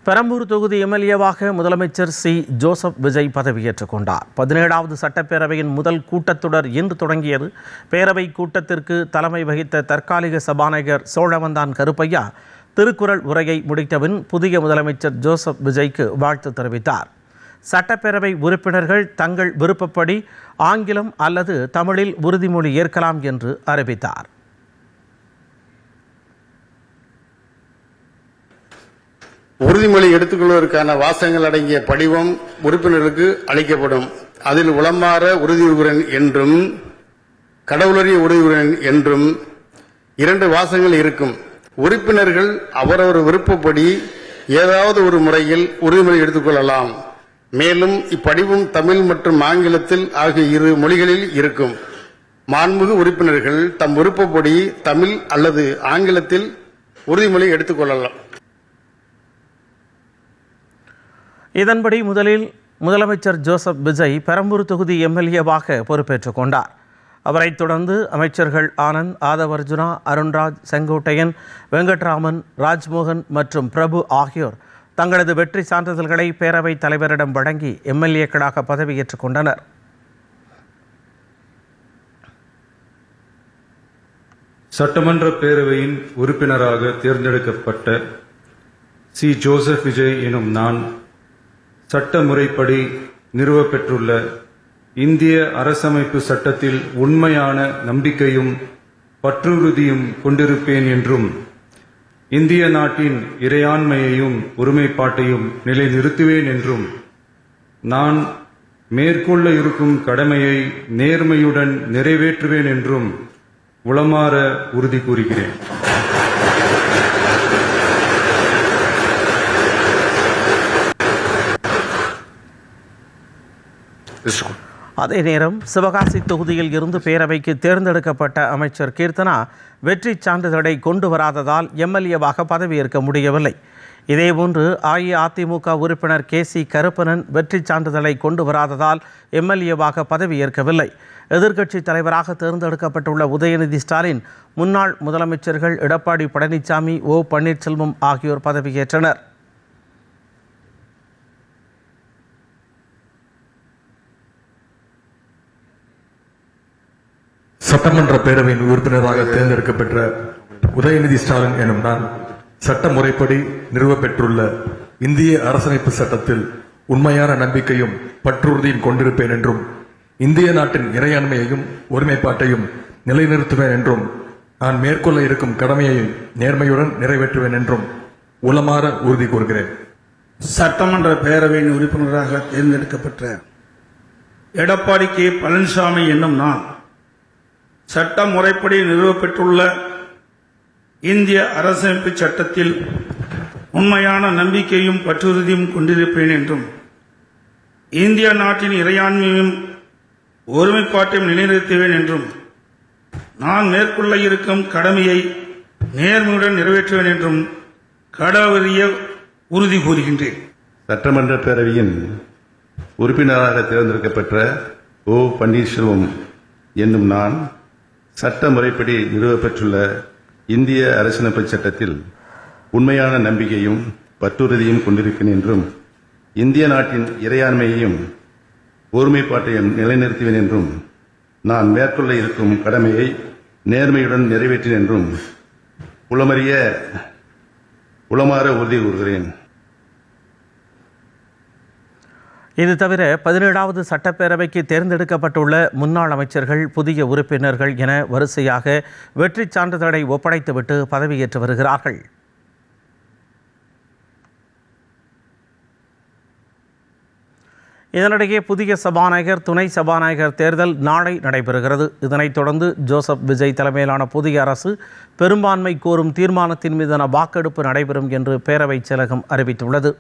பெரம்பூர் தொகுதி எம்எல்ஏவாக முதலமைச்சர் சி ஜோசப் விஜய் பதவியேற்றுக் கொண்டார். 17வது சட்டப்பேரவையின் முதல் கூட்டத்தொடர் இன்று தொடங்கியது. பேரவை கூட்டத்திற்கு தலைமை வகித்த தற்காலிக சபாநாயகர் சோழவந்தான் கருப்பையா திருக்குறள் உரையை முடித்தபின் புதிய முதலமைச்சர் ஜோசப் விஜய்க்கு வாழ்த்து தெரிவித்தார். சட்டப்பேரவை உறுப்பினர்கள் தங்கள் விருப்பப்படி ஆங்கிலம் அல்லது தமிழில் உறுதிமொழி ஏற்கலாம் என்று அறிவித்தார். உறுதிமொழி எடுத்துக்கொள்வதற்கான வாசகங்கள் அடங்கிய படிவம் உறுப்பினர்களுக்கு அளிக்கப்படும். அதில் உளமாற உறுதியுறுகிறேன் என்றும் கடவுளறிய உறுதியுறுகிறேன் என்றும் 2 வாசகங்கள் இருக்கும். உறுப்பினர்கள் அவரவர் விருப்பப்படி ஏதாவது ஒரு முறையில் உறுதிமொழி எடுத்துக்கொள்ளலாம். மேலும் இப்படிவம் தமிழ் மற்றும் ஆங்கிலத்தில் ஆகிய 2 மொழிகளில் இருக்கும். மாண்புமிகு உறுப்பினர்கள் தம் விருப்பப்படி தமிழ் அல்லது ஆங்கிலத்தில் உறுதிமொழி எடுத்துக்கொள்ளலாம். இதன்படி முதலில் முதலமைச்சர் ஜோசப் விஜய் பெரம்பூர் தொகுதி எம்எல்ஏவாக பொறுப்பேற்றுக் கொண்டார். அவரைத் தொடர்ந்து அமைச்சர்கள் ஆனந்த், ஆதவர்ஜுனா, அருண்ராஜ், செங்கோட்டையன், வெங்கட்ராமன், ராஜ்மோகன் மற்றும் பிரபு ஆகியோர் தங்களது வெற்றி சான்றிதழ்களை பேரவைத் தலைவரிடம் வழங்கி எம்எல்ஏக்களாக பதவியேற்றுக் கொண்டனர். சட்டமன்ற பேரவையின் உறுப்பினராக தேர்ந்தெடுக்கப்பட்ட சி ஜோசப் விஜய் எனும் நான் சட்ட முறைப்படி நிறுவப்பெற்றுள்ள இந்திய அரசமைப்பு சட்டத்தில் உண்மையான நம்பிக்கையும் பற்றுறுதியும் கொண்டிருப்பேன் என்றும் இந்திய நாட்டின் இறையாண்மையையும் ஒருமைப்பாட்டையும் நிலைநிறுத்துவேன் என்றும் நான் மேற்கொள்ள இருக்கும் கடமையை நேர்மையுடன் நிறைவேற்றுவேன் என்றும் உளமாற உறுதி கூறுகிறேன். அதே நேரம் சிவகாசி தொகுதியில் இருந்து பேரவைக்கு தேர்ந்தெடுக்கப்பட்ட அமைச்சர் கீர்த்தனா வெற்றி சான்றிதழை கொண்டு வராததால் எம்எல்ஏவாக பதவியேற்க முடியவில்லை. இதேபோன்று அஇஅதிமுக உறுப்பினர் KC கருப்பணன் வெற்றி சான்றிதழை கொண்டு வராததால் எம்எல்ஏவாக பதவியேற்கவில்லை. எதிர்க்கட்சித் தலைவராக தேர்ந்தெடுக்கப்பட்டுள்ள உதயநிதி ஸ்டாலின், முன்னாள் முதலமைச்சர்கள் எடப்பாடி பழனிசாமி, O பன்னீர்செல்வம் ஆகியோர் பதவியேற்றனர். சட்டமன்ற பேரவையின் உறுப்பினராக தேர்ந்தெடுக்கப்பட்ட உதயநிதி ஸ்டாலின் எனும் நான் சட்ட முறைப்படி நிறுவப்பெற்றுள்ள இந்திய அரசமைப்பு சட்டத்தில் உண்மையான நம்பிக்கையும் பற்றுறுதியும் கொண்டிருப்பேன் என்றும் இந்திய நாட்டின் இறையாண்மையையும் ஒருமைப்பாட்டையும் நிலைநிறுத்துவேன் என்றும் நான் மேற்கொள்ள இருக்கும் கடமையை நேர்மையுடன் நிறைவேற்றுவேன் என்றும் உளமாற உறுதி கூறுகிறேன். சட்டமன்ற பேரவையின் உறுப்பினராக தேர்ந்தெடுக்கப்பட்ட எடப்பாடி பழனிசாமி என்னும் நான் சட்ட முறைப்படி நிறுவப்பெற்றுள்ள இந்திய அரசமைப்பு சட்டத்தில் உண்மையான நம்பிக்கையும் பற்றுறுதியும் கொண்டிருப்பேன் என்றும் இந்திய நாட்டின் இறையாண்மையும் ஒருமைப்பாட்டையும் நிலைநிறுத்துவேன் என்றும் நான் மேற்கொள்ள இருக்கும் கடமையை நேர்மையுடன் நிறைவேற்றுவேன் என்றும் கடவுளிய உறுதி கூறுகின்றேன். சட்டமன்ற பேரவையின் உறுப்பினராக தேர்ந்தெடுக்கப்பட்ட O பன்னீர்செல்வம் என்னும் நான் சட்ட முறைப்படி நிறுவப்பெற்றுள்ள இந்திய அரசியலமைப்பு சட்டத்தில் உண்மையான நம்பிக்கையும் பற்றுறுதியும் கொண்டிருக்கிறேன் என்றும் இந்திய நாட்டின் இறையாண்மையையும் ஒருமைப்பாட்டையும் நிலைநிறுத்துவேன் என்றும் நான் மேற்கொள்ள இருக்கும் கடமையை நேர்மையுடன் நிறைவேற்றேன் என்றும் உளமாற உறுதி கூறுகிறேன். இது தவிர 17வது சட்டப்பேரவைக்கு தேர்ந்தெடுக்கப்பட்டுள்ள முன்னாள் அமைச்சர்கள், புதிய உறுப்பினர்கள் என வரிசையாக வெற்றி சான்றிதழை ஒப்படைத்துவிட்டு பதவியேற்று வருகிறார்கள். இதனிடையே புதிய சபாநாயகர், துணை சபாநாயகர் தேர்தல் நாளை நடைபெறுகிறது. இதனைத் தொடர்ந்து ஜோசப் விஜய் தலைமையிலான புதிய அரசு பெரும்பான்மை கோரும் தீர்மானத்தின் மீதான வாக்கெடுப்பு நடைபெறும் என்று பேரவைச் செயலகம் அறிவித்துள்ளது.